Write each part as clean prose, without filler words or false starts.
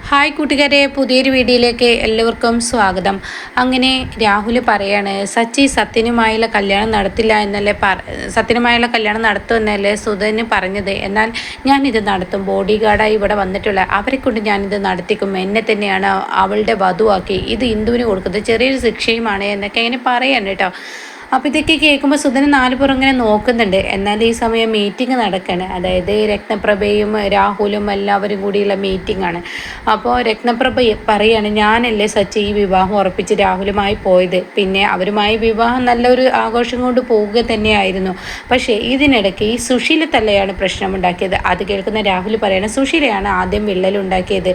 Hi കൂട്ടുകാരെ, പുതിയൊരു വീഡിയോയിലേക്ക് എല്ലാവർക്കും സ്വാഗതം. അങ്ങനെ രാഹുൽ പറയാണ്, സത്യനുമായുള്ള കല്യാണം നടത്തില്ല എന്നല്ലേ സത്യനുമായുള്ള കല്യാണം നടത്തുമെന്നല്ലേ സുധന് പറഞ്ഞത്. എന്നാൽ ഞാനിത് നടത്തും, ബോഡി ഗാർഡായി ഇവിടെ വന്നിട്ടുള്ള അവരെ കൊണ്ട് ഞാനിത് നടത്തിക്കും, എന്നെ തന്നെയാണ് അവളുടെ വധുവാക്കി ഇത് ഇന്ദുവിന് കൊടുക്കുന്നത്, ചെറിയൊരു ശിക്ഷയുമാണ് എന്നൊക്കെ ഇങ്ങനെ പറയാണ് കേട്ടോ. അപ്പോൾ ഇതൊക്കെ കേൾക്കുമ്പോൾ സുധന് നാലുപുറം ഇങ്ങനെ നോക്കുന്നുണ്ട്. എന്നാൽ ഈ സമയം മീറ്റിംഗ് നടക്കുകയാണ്. അതായത് രത്നപ്രഭയും രാഹുലും എല്ലാവരും കൂടിയുള്ള മീറ്റിംഗ് ആണ്. അപ്പോൾ രത്നപ്രഭ പറയാണ്, ഞാനല്ലേ സച്ചി ഈ വിവാഹം ഉറപ്പിച്ച് രാഹുലുമായി പോയത്, പിന്നെ അവരുമായി വിവാഹം നല്ലൊരു ആഘോഷം കൊണ്ട് പോവുക തന്നെയായിരുന്നു. പക്ഷേ ഇതിനിടയ്ക്ക് ഈ സുശീല തന്നെയാണ് പ്രശ്നമുണ്ടാക്കിയത്. അത് കേൾക്കുന്ന രാഹുൽ പറയാണ്, സുശീലയാണ് ആദ്യം വിള്ളലുണ്ടാക്കിയത്.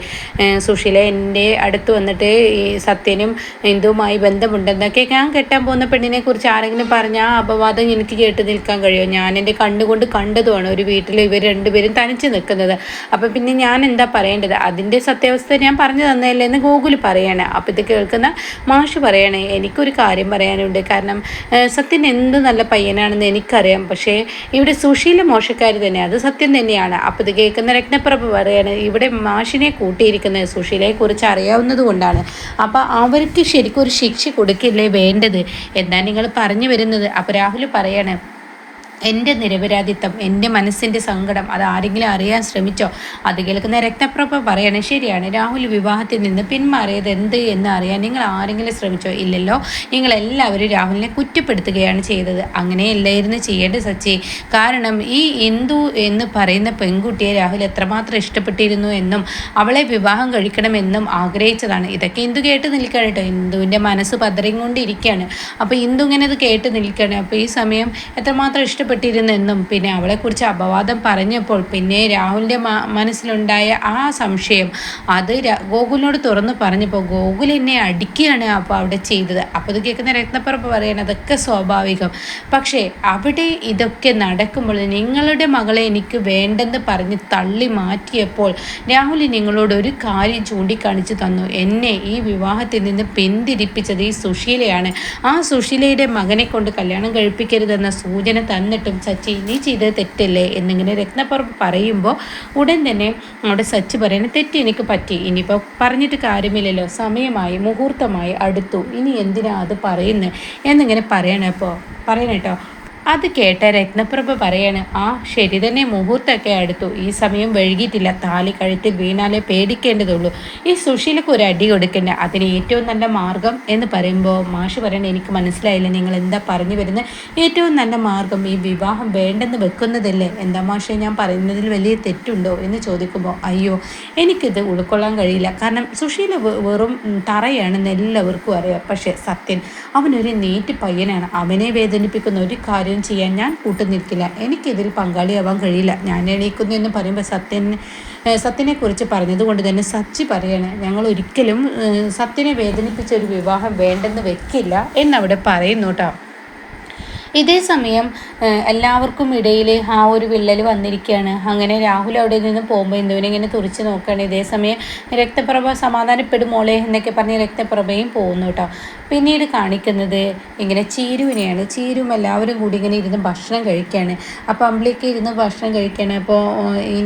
സുശീല എൻ്റെ അടുത്ത് വന്നിട്ട് ഈ സത്യനും ഹിന്ദുവുമായി ബന്ധമുണ്ടെന്നൊക്കെ, ഞാൻ കെട്ടാൻ പോകുന്ന പെണ്ണിനെ കുറിച്ച് ആരെങ്കിലും പറഞ്ഞാൽ ആ അപവാദം എനിക്ക് കേട്ട് നിൽക്കാൻ കഴിയുമോ? ഞാൻ എൻ്റെ കണ്ണുകൊണ്ട് കണ്ടതുമാണ് ഒരു വീട്ടിൽ ഇവർ രണ്ടുപേരും തനിച്ച് നിൽക്കുന്നത്. അപ്പം പിന്നെ ഞാൻ എന്താ പറയേണ്ടത്? അതിൻ്റെ സത്യാവസ്ഥ ഞാൻ പറഞ്ഞു തന്നതല്ലേ എന്ന് ഗോകുൽ പറയാണ്. അപ്പം ഇത് കേൾക്കുന്ന മാഷ് പറയണേ, എനിക്കൊരു കാര്യം പറയാനുണ്ട്. കാരണം സത്യൻ എന്ത് നല്ല പയ്യനാണെന്ന് എനിക്കറിയാം, പക്ഷേ ഇവിടെ സുശീല മോശക്കാരി തന്നെ, അത് സത്യം തന്നെയാണ്. അപ്പം ഇത് കേൾക്കുന്ന രത്നപ്രഭ പറയാണ്, ഇവിടെ മാഷിനെ കൂട്ടിയിരിക്കുന്നത് സുശീലയെക്കുറിച്ച് അറിയാവുന്നത് കൊണ്ടാണ്. അപ്പം അവർക്ക് ശരിക്കും ഒരു ശിക്ഷ കൊടുക്കില്ലേ വേണ്ടത് എന്നാണ് നിങ്ങൾ പറഞ്ഞു വരുന്നത്. അപ്പോൾ രാഹുൽ പറയാണ്, എൻ്റെ നിരപരാധിത്വം, എൻ്റെ മനസ്സിൻ്റെ സങ്കടം അത് ആരെങ്കിലും അറിയാൻ ശ്രമിച്ചോ? അത് കേൾക്കുന്ന രക്തപ്രഭ പറയണേ, ശരിയാണ്, രാഹുൽ വിവാഹത്തിൽ നിന്ന് പിന്മാറിയത് എന്ത് എന്ന് അറിയാൻ നിങ്ങൾ ആരെങ്കിലും ശ്രമിച്ചോ? ഇല്ലല്ലോ. നിങ്ങളെല്ലാവരും രാഹുലിനെ കുറ്റപ്പെടുത്തുകയാണ് ചെയ്തത്. അങ്ങനെയല്ലായിരുന്നു ചെയ്യേണ്ടത് സച്ചി. കാരണം ഈ ഇന്ദു എന്ന് പറയുന്ന പെൺകുട്ടിയെ രാഹുൽ എത്രമാത്രം ഇഷ്ടപ്പെട്ടിരുന്നു എന്നും അവളെ വിവാഹം കഴിക്കണമെന്നും ആഗ്രഹിച്ചതാണ്. ഇതൊക്കെ ഇന്ദു കേട്ട് നിൽക്കുകയാണ് കേട്ടോ. ഇന്ദുവിൻ്റെ മനസ്സ് പതറിക്കൊണ്ടിരിക്കുകയാണ്. അപ്പോൾ ഇന്ദു ഇങ്ങനെ ഇത് കേട്ട് നിൽക്കുകയാണ്. അപ്പോൾ ഈ സമയം എത്രമാത്രം ഇഷ്ടപ്പെട്ടിരുന്നെന്നും പിന്നെ അവളെക്കുറിച്ച് അപവാദം പറഞ്ഞപ്പോൾ പിന്നെ രാഹുലിൻ്റെ മനസ്സിലുണ്ടായ ആ സംശയം അത് ഗോകുലിനോട് തുറന്നു പറഞ്ഞപ്പോൾ ഗോകുൽ എന്നെ അടിക്കുകയാണ് അപ്പോൾ അവിടെ ചെയ്തത്. അപ്പോൾ ഇത് കേൾക്കുന്ന രത്നപ്രഭ പറയണം, അതൊക്കെ സ്വാഭാവികം. പക്ഷേ അവിടെ ഇതൊക്കെ നടക്കുമ്പോൾ നിങ്ങളുടെ മകളെ എനിക്ക് വേണ്ടെന്ന് പറഞ്ഞ് തള്ളി മാറ്റിയപ്പോൾ രാഹുൽ നിങ്ങളോട് ഒരു കാര്യം ചൂണ്ടിക്കാണിച്ചു തന്നു. എന്നെ ഈ വിവാഹത്തിൽ നിന്ന് പിന്തിരിപ്പിച്ചത് ഈ സുശീലയാണ്. ആ സുശീലയുടെ മകനെ കൊണ്ട് കല്യാണം കഴിപ്പിക്കരുതെന്ന സൂചന തന്നിട്ടും സച്ചി നീ ചെയ്തത് തെറ്റല്ലേ എന്നിങ്ങനെ രത്നപ്രഭ പറയുമ്പോൾ ഉടൻ തന്നെ അവിടെ സച്ചി പറയുന്നത്, തെറ്റ് എനിക്ക് പറ്റി, ഇനിയിപ്പോൾ പറഞ്ഞിട്ട് കാര്യമില്ലല്ലോ, സമയമായി, മുഹൂർത്തമായി അടുത്തു, ഇനി എന്തിനാ അത് പറയുന്നത് എന്നിങ്ങനെ പറയണപ്പോൾ കേട്ടോ. അത് കേട്ട രത്നപ്രഭ പറയാണ്, ആ ശരി തന്നെ, മുഹൂർത്തമൊക്കെ അടുത്തു, ഈ സമയം വൈകിട്ടില്ല, താലി കഴുത്തിൽ വീണാലേ പേടിക്കേണ്ടതുള്ളൂ, ഈ സുശീലക്ക് ഒരു അടി കൊടുക്കേണ്ട, അതിന് ഏറ്റവും നല്ല മാർഗം എന്ന് പറയുമ്പോൾ മാഷ് പറയണേ, എനിക്ക് മനസ്സിലായില്ല നിങ്ങൾ എന്താ പറഞ്ഞു വരുന്നത്? ഏറ്റവും നല്ല മാർഗം ഈ വിവാഹം വേണ്ടെന്ന് വെക്കുന്നതല്ലേ, എന്താ മാഷെ ഞാൻ പറയുന്നതിൽ വലിയ തെറ്റുണ്ടോ എന്ന് ചോദിക്കുമ്പോൾ, അയ്യോ എനിക്കിത് ഉൾക്കൊള്ളാൻ കഴിയില്ല, കാരണം സുശീല വെറും തറയാണെന്ന് എല്ലാവർക്കും അറിയാം. പക്ഷേ സത്യൻ അവനൊരു നീറ്റ് പയ്യനാണ്, അവനെ വേദനിപ്പിക്കുന്ന ഒരു കാര്യം ചെയ്യാൻ ഞാൻ കൂട്ടുനിൽക്കില്ല, എനിക്കിതിൽ പങ്കാളിയാവാൻ കഴിയില്ല, ഞാൻ എണീക്കുന്നു എന്ന് പറയുമ്പോൾ സത്യനെ കുറിച്ച് പറഞ്ഞതുകൊണ്ട് തന്നെ സച്ചി പറയാണ്, ഞങ്ങൾ ഒരിക്കലും സത്യനെ വേദനിപ്പിച്ച ഒരു വിവാഹം വേണ്ടെന്ന് വെക്കില്ല എന്നവിടെ പറയുന്നു കേട്ടോ. ഇതേ സമയം എല്ലാവർക്കും ഇടയിൽ ആ ഒരു വിള്ളൽ വന്നിരിക്കുകയാണ്. അങ്ങനെ രാഹുൽ അവിടെ നിന്ന് പോകുമ്പോൾ ഇന്ദുവിനെ ഇങ്ങനെ തുറിച്ച് നോക്കുകയാണ്. ഇതേ സമയം രക്തപ്രഭ സമാധാനപ്പെടും മോളെ എന്നൊക്കെ പറഞ്ഞ് രക്തപ്രഭയും പോകുന്നു കേട്ടോ. പിന്നീട് കാണിക്കുന്നത് ഇങ്ങനെ ചീരുവിനെയാണ്. ചീരും എല്ലാവരും കൂടി ഇങ്ങനെ ഇരുന്ന് ഭക്ഷണം കഴിക്കുകയാണ്. അപ്പോൾ അമ്പിളിക്ക് ഇരുന്ന് ഭക്ഷണം കഴിക്കുകയാണ്. അപ്പോൾ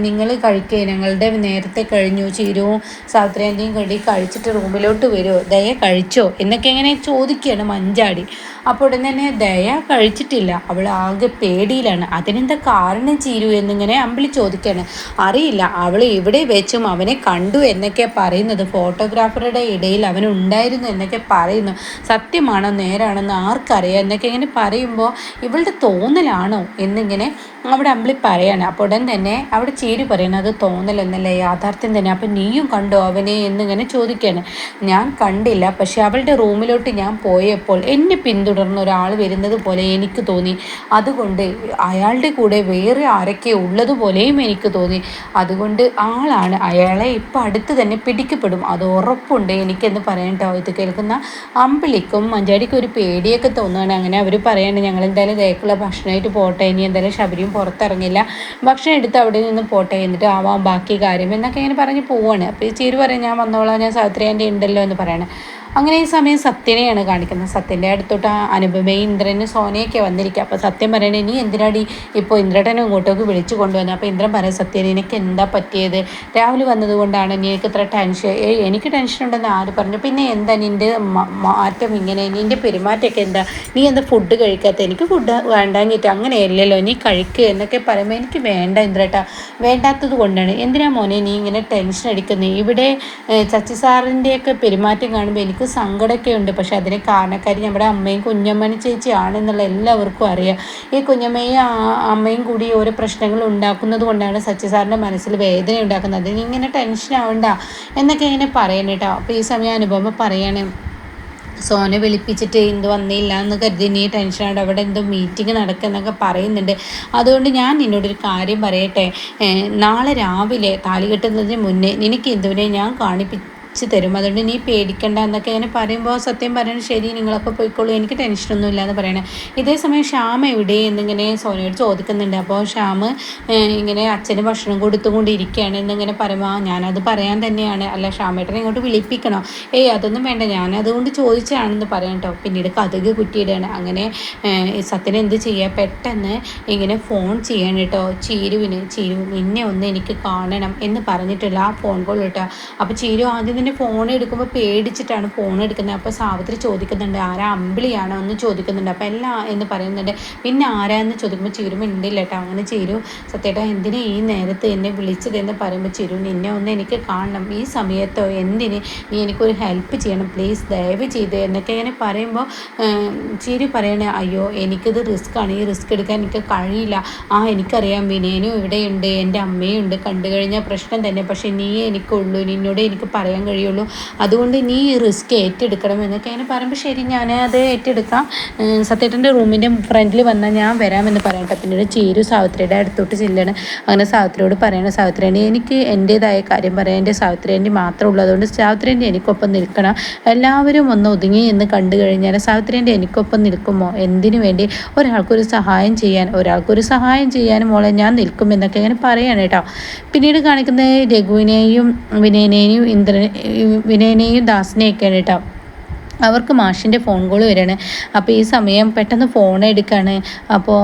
നിങ്ങൾ കഴിക്കുക, ഞങ്ങളുടെ നേരത്തെ കഴിഞ്ഞു, ചീരുവും സാവിത്രിയാൻ്റെയും കടി കഴിച്ചിട്ട് റൂമിലോട്ട് വരുമോ, ദയ കഴിച്ചോ എന്നൊക്കെ ഇങ്ങനെ ചോദിക്കുകയാണ് മഞ്ചാടി. അപ്പോൾ ഉടൻ തന്നെ ദയ കഴിച്ചിട്ടില്ല, അവൾ ആകെ പേടിയിലാണ്. അതിനെന്താ കാരണം ചീരു എന്നിങ്ങനെ അമ്പിളി ചോദിക്കുകയാണ്. അറിയില്ല, അവൾ ഇവിടെ വെച്ചും അവനെ കണ്ടു എന്നൊക്കെ പറയുന്നത്, ഫോട്ടോഗ്രാഫറുടെ ഇടയിൽ അവനുണ്ടായിരുന്നു എന്നൊക്കെ പറയുന്നു, സത്യമാണോ നേരാണെന്ന് ആർക്കറിയാം എന്നൊക്കെ ഇങ്ങനെ പറയുമ്പോൾ ഇവളുടെ തോന്നലാണോ എന്നിങ്ങനെ അവിടെ അമ്പിളി പറയാണ്. അപ്പോൾ ഉടൻ തന്നെ അവിടെ ചീരു പറയണം, അത് തോന്നലെന്നല്ല, യാഥാർത്ഥ്യം തന്നെ, അപ്പം നീയും കണ്ടോ അവനെ എന്നിങ്ങനെ ചോദിക്കുകയാണ്. ഞാൻ കണ്ടില്ല, പക്ഷെ അവളുടെ റൂമിലോട്ട് ഞാൻ പോയപ്പോൾ എന്നെ പിന്തുടർന്ന് ഒരാൾ വരുന്നത് പോലെ എനിക്ക് തോന്നി, അതുകൊണ്ട് അയാളുടെ കൂടെ വേറെ ആരൊക്കെ ഉള്ളതുപോലെയും എനിക്ക് തോന്നി, അതുകൊണ്ട് ആളാണ്, അയാളെ ഇപ്പം അടുത്ത് തന്നെ പിടിക്കപ്പെടും, അത് ഉറപ്പുണ്ട് എനിക്കെന്ന് പറയട്ടോ. ഇത് കേൾക്കുന്ന അമ്പിളിക്കും മഞ്ചാടിക്കും ഒരു പേടിയൊക്കെ തോന്നുകയാണ്. അങ്ങനെ അവർ പറയാണ്, ഞങ്ങൾ എന്തായാലും ദേക്കുള്ള ഭക്ഷണമായിട്ട് പോട്ടെ, ഇനി എന്തായാലും ശബരിയും പുറത്തിറങ്ങില്ല, ഭക്ഷണം എടുത്ത് അവിടെ നിന്ന് പോട്ടെ, എന്നിട്ട് ആവാം ബാക്കി കാര്യം എന്നൊക്കെ ഇങ്ങനെ പറഞ്ഞ് പോവാണ്. അപ്പോൾ ഈ ചീരു പറയും, ഞാൻ വന്നോളാം, ഞാൻ സാവിത്രിയാൻ്റെ ഉണ്ടല്ലോ എന്ന് പറയണം. അങ്ങനെ ഈ സമയം സത്യനെയാണ് കാണിക്കുന്നത്. സത്യൻ്റെ അടുത്തോട്ട് അനുപമയും ഇന്ദ്രനും സോനയൊക്കെ റൂമിലേക്ക് വന്നിരിക്കുക. അപ്പോൾ സത്യം പറയണേ, നീ എന്തിനാടി ഇപ്പോൾ ഇന്ദ്രേട്ടനെ ഇങ്ങോട്ടേക്ക് വിളിച്ചു കൊണ്ടുവന്നത്? അപ്പോൾ ഇന്ദ്രൻ പറയാം, സത്യം എനിക്ക് എന്താ പറ്റിയത്? രാഹുൽ വന്നതുകൊണ്ടാണ് എനിക്ക് ഇത്ര ടെൻഷൻ. എനിക്ക് ടെൻഷൻ ഉണ്ടെന്ന് ആര് പറഞ്ഞു? പിന്നെ എന്താ നിൻ്റെ മാറ്റം ഇങ്ങനെ? നിൻ്റെ പെരുമാറ്റമൊക്കെ എന്താ? നീ എന്താ ഫുഡ് കഴിക്കാത്ത? എനിക്ക് ഫുഡ് വേണ്ടാഞ്ഞിട്ട് അങ്ങനെയല്ലല്ലോ, നീ കഴിക്കുക എന്നൊക്കെ പറയുമ്പോൾ എനിക്ക് വേണ്ട ഇന്ദ്രേട്ടാ, വേണ്ടാത്തത് കൊണ്ടാണ്. എന്തിനാ മോനെ നീ ഇങ്ങനെ ടെൻഷൻ അടിക്കുന്നത്? ഇവിടെ ചച്ചി സാറിൻ്റെയൊക്കെ പെരുമാറ്റം കാണുമ്പോൾ എനിക്ക് സങ്കടമൊക്കെ ഉണ്ട്. പക്ഷെ അതിന് കാരണക്കാരി നമ്മുടെ അമ്മയും കുഞ്ഞമ്മണി ചേച്ചിയാണെന്നുള്ള എല്ലാവർക്കും അറിയാം. ഈ കുഞ്ഞമ്മയും അമ്മയും കൂടി ഓരോ പ്രശ്നങ്ങൾ ഉണ്ടാക്കുന്നത് കൊണ്ടാണ് സച്ചി സാറിൻ്റെ മനസ്സിൽ വേദന ഉണ്ടാക്കുന്നത്. നീ ഇങ്ങനെ ടെൻഷൻ ആവണ്ട എന്നൊക്കെ ഇങ്ങനെ പറയണം കേട്ടോ. അപ്പോൾ ഈ സമയം അനുഭവം പറയാണ്, സോനെ വിളിപ്പിച്ചിട്ട് എന്ത് വന്നില്ല എന്ന് കരുതി നീ ടെൻഷനാണ്, അവിടെ എന്തോ മീറ്റിംഗ് നടക്കുന്നൊക്കെ പറയുന്നുണ്ട്. അതുകൊണ്ട് ഞാൻ നിന്നോടൊരു കാര്യം പറയട്ടെ, നാളെ രാവിലെ താലി കെട്ടുന്നതിന് മുന്നേ നിനക്ക് എന്തുവിനെ ഞാൻ തരും, അതുകൊണ്ട് നീ പേടിക്കണ്ട എന്നൊക്കെ ഇങ്ങനെ പറയുമ്പോൾ സത്യം പറയണം, ശരി നിങ്ങളൊക്കെ പോയിക്കോളൂ, എനിക്ക് ടെൻഷനൊന്നും ഇല്ല എന്ന് പറയണേ. ഇതേ സമയം ശ്യാം എവിടെ എന്നിങ്ങനെ സോനയോട് ചോദിക്കുന്നുണ്ട്. അപ്പോൾ ശ്യാം ഇങ്ങനെ അച്ഛന് ഭക്ഷണം കൊടുത്തുകൊണ്ടിരിക്കുകയാണ് എന്നിങ്ങനെ പറയുമ്പോൾ, ഞാനത് പറയാൻ തന്നെയാണ്, അല്ല ശ്യാമേട്ടനെ ഇങ്ങോട്ട് വിളിപ്പിക്കണോ? അതൊന്നും വേണ്ട, ഞാനതുകൊണ്ട് ചോദിച്ചതാണെന്ന് പറയാം കേട്ടോ. പിന്നീട് കഥക് കുറ്റിയിടുകയാണ്. അങ്ങനെ സത്യന് എന്ത് ചെയ്യുക, പെട്ടെന്ന് ഇങ്ങനെ ഫോൺ ചെയ്യണം കേട്ടോ ചീരുവിന്. ചീരു നിന്നെ ഒന്ന് എനിക്ക് കാണണം എന്ന് പറഞ്ഞിട്ടുള്ള ആ ഫോൺ കോൾ കേട്ടോ. അപ്പോൾ ചീരു ആദ്യം ഫോൺ എടുക്കുമ്പോൾ പേടിച്ചിട്ടാണ് ഫോൺ എടുക്കുന്നത്. അപ്പോൾ സാവിത്രി ചോദിക്കുന്നുണ്ട്, ആരാ അമ്പിളിയാണോ എന്ന് ചോദിക്കുന്നുണ്ട്. അപ്പോൾ എല്ലാം എന്ന് പറയുന്നുണ്ട്. പിന്നെ ആരാന്ന് ചോദിക്കുമ്പോൾ ചീരു മിണ്ടില്ല കേട്ടോ. അങ്ങനെ ചീരു, സത്യേട്ടാ എന്തിനാ ഈ നേരത്ത് എന്നെ വിളിച്ചതെന്ന് പറയുമ്പോൾ, ചീരു നിന്നെ ഒന്ന് എനിക്ക് കാണണം, ഈ സമയത്തോ എന്തിന്, നീ എനിക്കൊരു ഹെൽപ്പ് ചെയ്യണം പ്ലീസ്, ദയവ് ചെയ്ത് എന്നൊക്കെ ഇങ്ങനെ പറയുമ്പോൾ ചീരു പറയണേ, അയ്യോ എനിക്കിത് റിസ്ക്കാണ്, ഈ റിസ്ക് എടുക്കാൻ എനിക്ക് കഴിയില്ല. എനിക്കറിയാം വിനയനും ഇവിടെയുണ്ട്, എൻ്റെ അമ്മയുണ്ട്, കണ്ടു കഴിഞ്ഞാൽ പ്രശ്നം തന്നെ, പക്ഷേ നീ എനിക്കുള്ളൂ, നിന്നോട് എനിക്ക് പറയാൻ കഴിയുള്ളൂ, അതുകൊണ്ട് നീ റിസ്ക് ഏറ്റെടുക്കണം എന്നൊക്കെ അങ്ങനെ പറയുമ്പോൾ, ശരി ഞാൻ അത് ഏറ്റെടുക്കാം, സത്യേട്ടൻ്റെ റൂമിൻ്റെ ഫ്രണ്ടിൽ വന്നാൽ ഞാൻ വരാമെന്ന് പറയട്ടെ. പിന്നീട് ചീരു സാവിത്രിയുടെ അടുത്തോട്ട് ചെല്ലാണ്. അങ്ങനെ സാവിത്രിയോട് പറയണം, സാവിത്രിയേണ്ടി എനിക്ക് എൻ്റേതായ കാര്യം പറയാം, എൻ്റെ സാവിത്രിയേണ്ടി മാത്രമേ ഉള്ളൂ, അതുകൊണ്ട് സാവിത്രിയേണ്ടി എനിക്കൊപ്പം നിൽക്കണം, എല്ലാവരും ഒന്ന് ഒതുങ്ങി എന്ന് കണ്ടു കഴിഞ്ഞാൽ സാവിത്രിയേണ്ടി എനിക്കൊപ്പം നിൽക്കുമോ? എന്തിനു വേണ്ടി? ഒരാൾക്കൊരു സഹായം ചെയ്യാനും മോളെ ഞാൻ നിൽക്കുമെന്നൊക്കെ അങ്ങനെ പറയാണ് കേട്ടോ. പിന്നീട് കാണിക്കുന്നത് രഘുവിനെയും വിനയനെയും ദാസിനെയൊക്കെയാണ് കേട്ടോ. അവർക്ക് മാഷിൻ്റെ ഫോൺ കോൾ വരികയാണ്. അപ്പോൾ ഈ സമയം പെട്ടെന്ന് ഫോൺ എടുക്കുകയാണ്. അപ്പോൾ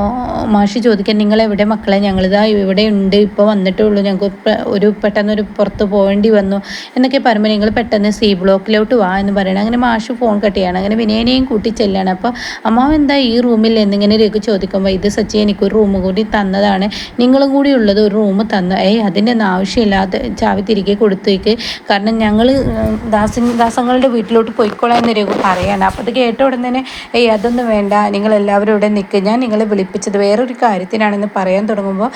മാഷി ചോദിക്കാൻ, നിങ്ങളെവിടെ മക്കളെ? ഞങ്ങളിതാ ഇവിടെ ഉണ്ട്, ഇപ്പോൾ വന്നിട്ടേ ഉള്ളൂ, ഞങ്ങൾക്ക് പെട്ടെന്നൊരു പുറത്ത് പോകേണ്ടി വന്നു എന്നൊക്കെ പറയുമ്പോൾ, നിങ്ങൾ പെട്ടെന്ന് സി ബ്ലോക്കിലോട്ട് വാ എന്ന് പറയണം. അങ്ങനെ മാഷ് ഫോൺ കട്ട് ചെയ്യാണ്. അങ്ങനെ വിനയനെയും കൂട്ടി ചെല്ലാണ്. അപ്പോൾ അമ്മാവ് എന്താ ഈ റൂമിൽ എന്നിങ്ങനെ രഘു ചോദിക്കുമ്പോൾ, ഇത് സച്ചി എനിക്കൊരു റൂം കൂടി തന്നതാണ്, നിങ്ങളും കൂടി ഉള്ളത് ഒരു റൂം തന്നു. അതിൻ്റെ ഒന്നും ആവശ്യമില്ലാതെ ചാവി തിരികെ കൊടുത്തേക്ക്, കാരണം ഞങ്ങൾ ദാസങ്ങളുടെ വീട്ടിലോട്ട് പോയിക്കോളാം രഘു പറയാണ്. അപ്പോൾ അത് കേട്ട ഉടൻ തന്നെ, അതൊന്നും വേണ്ട, നിങ്ങളെല്ലാവരും ഇവിടെ നിൽക്കുക, ഞാൻ നിങ്ങളെ വിളിപ്പിച്ചത് വേറൊരു കാര്യത്തിനാണെന്ന് പറയാൻ തുടങ്ങുമ്പോൾ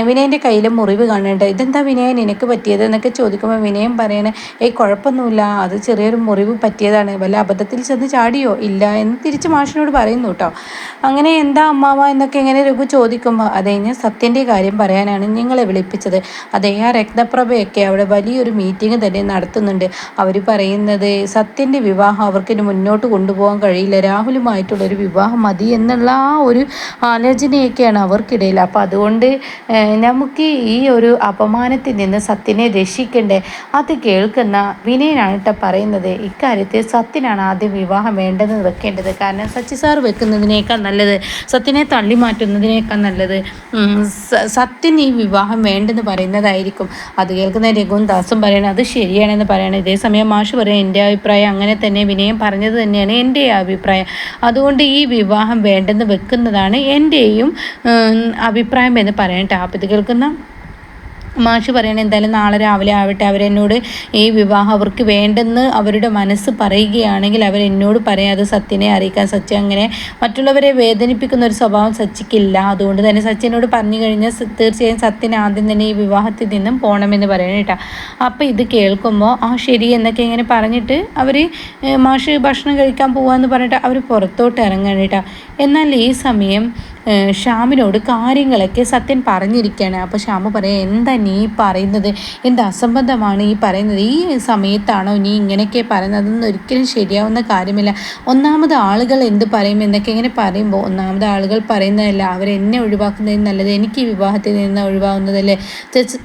വിനയൻ്റെ കയ്യിൽ മുറിവ് കാണുന്നുണ്ട്. ഇതെന്താ വിനയൻ നിനക്ക് പറ്റിയത് എന്നൊക്കെ ചോദിക്കുമ്പോൾ വിനയൻ പറയണേ, കുഴപ്പമൊന്നുമില്ല, അത് ചെറിയൊരു മുറിവ് പറ്റിയതാണ്, വല്ല അബദ്ധത്തിൽ ചെന്ന് ചാടിയോ? ഇല്ല എന്ന് തിരിച്ച് മാഷിനോട് പറയുന്നു കേട്ടോ. അങ്ങനെ എന്താ അമ്മാവ എന്നൊക്കെ ഇങ്ങനെ രഘു ചോദിക്കുമ്പോൾ, അതെ ഞാൻ സത്യൻ്റെ കാര്യം പറയാനാണ് നിങ്ങളെ വിളിപ്പിച്ചത്. അതെ, ആ രത്നപ്രഭയൊക്കെ അവിടെ വലിയൊരു മീറ്റിംഗ് തന്നെ നടത്തുന്നുണ്ട്. അവർ പറയുന്നത് സത്യൻ്റെ വിവാഹം അവർക്ക് മുന്നോട്ട് കൊണ്ടുപോകാൻ കഴിയില്ല, രാഹുലുമായിട്ടുള്ളൊരു വിവാഹം മതി എന്നുള്ള ആ ഒരു ആലോചനയൊക്കെയാണ് അവർക്കിടയിൽ. അപ്പോൾ അതുകൊണ്ട് നമുക്ക് ഈ ഒരു അപമാനത്തിൽ നിന്ന് സത്യനെ രക്ഷിക്കണ്ടേ? അത് കേൾക്കുന്ന വിനയനാണ് കേട്ടോ പറയുന്നത്, ഇക്കാര്യത്തിൽ സത്യനാണ് ആദ്യം വിവാഹം വേണ്ടതെന്ന് വെക്കേണ്ടത്, കാരണം സച്ചി സാർ വെക്കുന്നതിനേക്കാൾ നല്ലത്, സത്യനെ തള്ളി മാറ്റുന്നതിനേക്കാൾ നല്ലത് സത്യൻ ഈ വിവാഹം വേണ്ടെന്ന് പറയുന്നതായിരിക്കും. അത് കേൾക്കുന്ന രഘുവും ദാസും പറയണം, അത് ശരിയാണെന്ന് പറയണം. ഇതേസമയം മാഷ് പറയും, എൻ്റെ അഭിപ്രായം അങ്ങനെ തന്നെ, വിനയം പറഞ്ഞത് തന്നെയാണ് എൻ്റെ അഭിപ്രായം, അതുകൊണ്ട് ഈ വിവാഹം വേണ്ടെന്ന് വെക്കുന്നതാണ് എൻ്റെയും അഭിപ്രായം എന്ന് പറയട്ടെ. അപ്പോൾ ഇത് കേൾക്കുന്ന മാഷ് പറയണത്, എന്തായാലും നാളെ രാവിലെ ആവട്ടെ, അവരെന്നോട് ഈ വിവാഹം അവർക്ക് വേണ്ടെന്ന് അവരുടെ മനസ്സ് പറയുകയാണെങ്കിൽ അവരെന്നോട് പറയാം, അത് സത്യനെ അറിയിക്കാൻ. സച്ചി അങ്ങനെ മറ്റുള്ളവരെ വേദനിപ്പിക്കുന്ന ഒരു സ്വഭാവം സച്ചിക്കില്ല, അതുകൊണ്ട് തന്നെ സച്ചിനോട് പറഞ്ഞു കഴിഞ്ഞാൽ തീർച്ചയായും സത്യന് ആദ്യം തന്നെ ഈ വിവാഹത്തിൽ നിന്നും പോകണമെന്ന് പറയണം കേട്ടോ. അപ്പോൾ ഇത് കേൾക്കുമ്പോൾ ശരി എന്നൊക്കെ ഇങ്ങനെ പറഞ്ഞിട്ട് അവർ മാഷ് ഭക്ഷണം കഴിക്കാൻ പോകാമെന്ന് പറഞ്ഞിട്ട് അവർ പുറത്തോട്ട് ഇറങ്ങണം കേട്ടോ. എന്നാൽ ഈ സമയം ഷ്യാമിനോട് കാര്യങ്ങളൊക്കെ സത്യൻ പറഞ്ഞിരിക്കുകയാണ്. അപ്പോൾ ഷ്യാമ് പറയാം, എന്താ നീ പറയുന്നത്, എന്ത് അസംബന്ധമാണ് ഈ പറയുന്നത്, ഈ സമയത്താണോ നീ ഇങ്ങനെയൊക്കെ പറയുന്നത്, അതൊന്നും ഒരിക്കലും ശരിയാവുന്ന കാര്യമില്ല. ഒന്നാമത് ആളുകൾ എന്ത് പറയും എന്നൊക്കെ ഇങ്ങനെ പറയുമ്പോൾ, ഒന്നാമത് ആളുകൾ പറയുന്നതല്ല, അവരെന്നെ ഒഴിവാക്കുന്നതിന് നല്ലത് എനിക്ക് ഈ വിവാഹത്തിൽ നിന്ന് ഒഴിവാകുന്നതല്ലേ.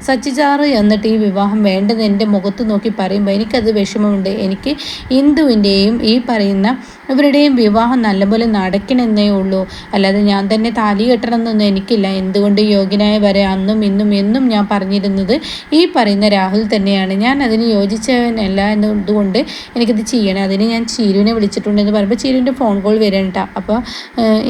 സച്ചിചാറ് എന്നിട്ട് ഈ വിവാഹം വേണ്ടെന്ന് എൻ്റെ മുഖത്ത് നോക്കി പറയുമ്പോൾ എനിക്കത് വിഷമമുണ്ട്. എനിക്ക് ഇന്ദുവിൻ്റെയും ഈ പറയുന്ന ഇവരുടെയും വിവാഹം നല്ലപോലെ നടക്കണമെന്നേ ഉള്ളൂ, അല്ലാതെ ഞാൻ തന്നെ താലി കെട്ടണമെന്നൊന്നും എനിക്കില്ല. എന്തുകൊണ്ട് യോഗ്യനായ വരെ അന്നും ഇന്നും എന്നും ഞാൻ പറഞ്ഞിരുന്നത് ഈ പറയുന്ന രാഹുൽ തന്നെയാണ്. ഞാൻ അതിന് യോജിച്ചവനല്ല എന്നതുകൊണ്ട് എനിക്കിത് ചെയ്യണം. അതിന് ഞാൻ ചീരുവിനെ വിളിച്ചിട്ടുണ്ടെന്ന് പറയുമ്പോൾ ചീരുവിൻ്റെ ഫോൺ കോൾ വരണ്ട. അപ്പോൾ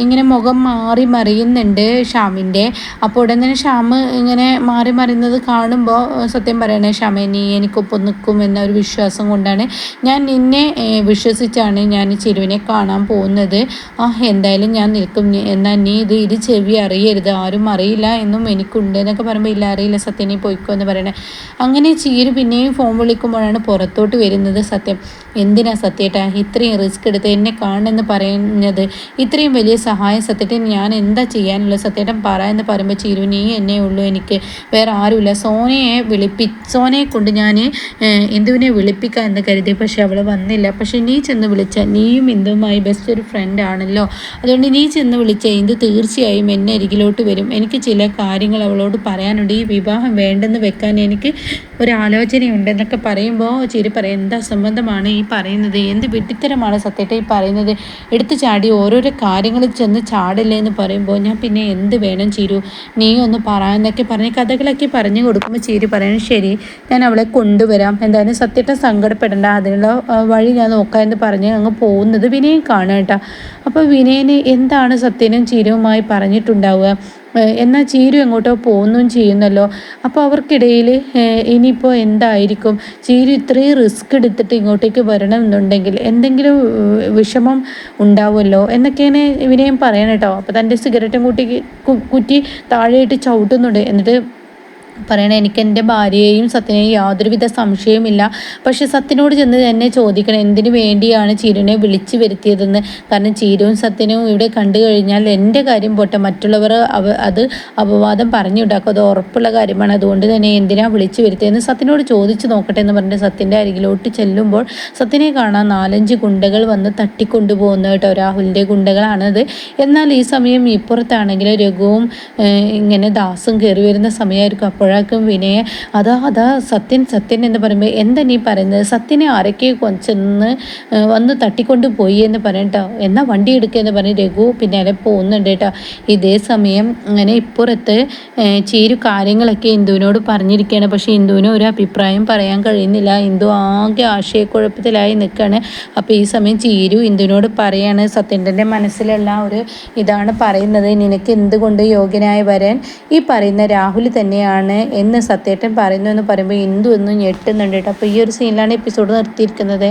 ഇങ്ങനെ മുഖം മാറി മറിയുന്നുണ്ട് ഷ്യാമിൻ്റെ. അപ്പോൾ ഉടൻ തന്നെ ഷ്യാം ഇങ്ങനെ മാറി മറിയുന്നത് കാണുമ്പോൾ സത്യം പറയണേ, ഷ്യാമേ നീ എനിക്കൊപ്പം നിൽക്കും എന്ന ഒരു വിശ്വാസം കൊണ്ടാണ് ഞാൻ നിന്നെ വിശ്വസിച്ചാണ് ഞാൻ ചിരുവിനെ കാണാൻ പോകുന്നത്. എന്തായാലും ഞാൻ നിൽക്കും, എന്നാൽ നീ ഇത് ചെവി അറിയരുത്, ആരും അറിയില്ല എന്നും എനിക്കുണ്ട് എന്നൊക്കെ പറയുമ്പോൾ ഇല്ല അറിയില്ല സത്യം, നീ പോയിക്കോ എന്ന് പറയണേ. അങ്ങനെ ചീരു പിന്നെയും ഫോൺ വിളിക്കുമ്പോഴാണ് പുറത്തോട്ട് വരുന്നത് സത്യം. എന്തിനാ സത്യേട്ടാ ഇത്രയും റിസ്ക് എടുത്ത് എന്നെ കാണുമെന്ന് പറയുന്നത്, ഇത്രയും വലിയ സഹായം സത്യേട്ടൻ ഞാൻ എന്താ ചെയ്യാനുള്ളത്, സത്യേട്ടൻ പറയാമെന്ന് പറയുമ്പോൾ ചീരു നീ എന്നെ ഉള്ളൂ, എനിക്ക് വേറെ ആരുമില്ല. സോനയെ കൊണ്ട് ഞാൻ ഇന്ദുവിനെ വിളിപ്പിക്കാം എന്ന് കരുതി, പക്ഷെ അവൾ വന്നില്ല. പക്ഷെ നീ ചെന്ന് വിളിച്ച, നീയും ഇന്ദുവുമായി ബെസ്റ്റ് ഒരു ഫ്രണ്ട് ആണല്ലോ, അതുകൊണ്ട് നീ ചെന്ന് വിളിച്ച ഇന്ദു തീർച്ചയായും എന്നെ അരികിലോട്ട് വരും. എനിക്ക് ചില കാര്യങ്ങൾ അവളോട് പറയാനുണ്ട്, ഈ വിവാഹം വേണ്ടെന്ന് വെക്കാൻ എനിക്ക് ഒരാലോചനയുണ്ടെന്നൊക്കെ പറയുമ്പോൾ ചിരി പറയും, എന്താ സംബന്ധമാണ് ഈ പറയുന്നത്, എന്ത് വിഡ്ഢിത്തരമാണ് സത്യേട്ട ഈ പറയുന്നത്, എടുത്തു ചാടി ഓരോരോ കാര്യങ്ങളിൽ ചെന്ന് ചാടല്ലേ എന്ന് പറയുമ്പോൾ ഞാൻ പിന്നെ എന്ത് വേണം ചിരു, നീ ഒന്ന് പറയാന്നൊക്കെ പറഞ്ഞ് കഥകളൊക്കെ പറഞ്ഞു കൊടുക്കുമ്പോൾ ചിരി പറയണം, ശരി ഞാൻ അവളെ കൊണ്ടുവരാം, എന്തായാലും സത്യേട്ട സങ്കടപ്പെടേണ്ട, അതിനുള്ള വഴി ഞാൻ നോക്കാം എന്ന് പറഞ്ഞ് അങ്ങ് പോകുന്നത് വിനയൻ കാണുക കേട്ടോ. അപ്പോൾ വിനയന് എന്താണ് സത്യനും ചിരുവുമായി പറഞ്ഞിട്ടുണ്ടാവുക, എന്നാൽ ചീരു എങ്ങോട്ടോ പോകുകയും ചെയ്യുന്നല്ലോ. അപ്പോൾ അവർക്കിടയിൽ ഇനിയിപ്പോൾ എന്തായിരിക്കും, ചീരു ഇത്രയും റിസ്ക് എടുത്തിട്ട് ഇങ്ങോട്ടേക്ക് വരണമെന്നുണ്ടെങ്കിൽ എന്തെങ്കിലും വിഷമം ഉണ്ടാവുമല്ലോ എന്നൊക്കെയാണ് വിനയം പറയണം കേട്ടോ. അപ്പോൾ തൻ്റെ സിഗരറ്റും കുറ്റി താഴെയിട്ട് ചവിട്ടുന്നുണ്ട്. എന്നിട്ട് പറയണേ, എനിക്ക് എൻ്റെ ഭാര്യയെയും സത്യനെയും യാതൊരുവിധ സംശയവുമില്ല, പക്ഷെ സത്യനോട് ചെന്ന് എന്നെ ചോദിക്കണം എന്തിനു വേണ്ടിയാണ് ചീരുവിനെ വിളിച്ചു വരുത്തിയതെന്ന്. കാരണം ചീരുവും സത്യനും ഇവിടെ കണ്ടു കഴിഞ്ഞാൽ എൻ്റെ കാര്യം പോട്ടെ, മറ്റുള്ളവർ അത് അപവാദം പറഞ്ഞുണ്ടാക്കും, അത് ഉറപ്പുള്ള കാര്യമാണ്, അതുകൊണ്ട് തന്നെ എന്തിനാണ് വിളിച്ചു വരുത്തിയതെന്ന് സത്യനോട് ചോദിച്ചു നോക്കട്ടെ എന്ന് പറഞ്ഞിട്ട് സത്യൻ്റെ അരികിലോട്ട് ചെല്ലുമ്പോൾ സത്യനെ കാണാൻ 4-5 ഗുണ്ടകൾ വന്ന് തട്ടിക്കൊണ്ടുപോകുന്ന കേട്ടോ, രാഹുലിൻ്റെ ഗുണ്ടകളാണത്. എന്നാൽ ഈ സമയം ഇപ്പുറത്താണെങ്കിൽ രഘുവും ഇങ്ങനെ ദാസും കയറി വരുന്ന സമയമായിരിക്കും. അപ്പോഴേക്കും വിനയ അതാ സത്യൻ എന്ന് പറയുമ്പോൾ എന്താ നീ പറയുന്നത്, സത്യനെ ആരൊക്കെ ചെന്ന് വന്ന് തട്ടിക്കൊണ്ട് പോയി എന്ന് പറയട്ടോ, എന്നാൽ വണ്ടി എടുക്കുക എന്ന് പറഞ്ഞ് രഘു പിന്നാലെ പോകുന്നുണ്ട് കേട്ടോ. ഇതേ സമയം അങ്ങനെ ഇപ്പുറത്ത് ചീരു കാര്യങ്ങളൊക്കെ ഇന്ദുവിനോട് പറഞ്ഞിരിക്കുകയാണ്. പക്ഷേ ഇന്ദുവിന് ഒരു അഭിപ്രായം പറയാൻ കഴിയുന്നില്ല, ഇന്ദു ആകെ ആശയക്കുഴപ്പത്തിലായി നിൽക്കുകയാണ്. അപ്പോൾ ഈ സമയം ചീരു ഇന്ദുവിനോട് പറയാണ്, സത്യൻ്റെ മനസ്സിലുള്ള ഒരു ഇതാണ് പറയുന്നത്, നിനക്ക് എന്തുകൊണ്ട് യോഗ്യനായി വരാൻ ഈ പറയുന്ന രാഹുൽ തന്നെയാണ് എന്ന് സത്യേട്ടൻ പറയുന്നു എന്ന് പറയുമ്പോൾ ഇന്ദു ഒന്നും ഞെട്ടുന്നുണ്ട് കേട്ടോ. അപ്പോൾ ഈ ഒരു സീനിലാണ് എപ്പിസോഡ് നിർത്തിയിരിക്കുന്നത്.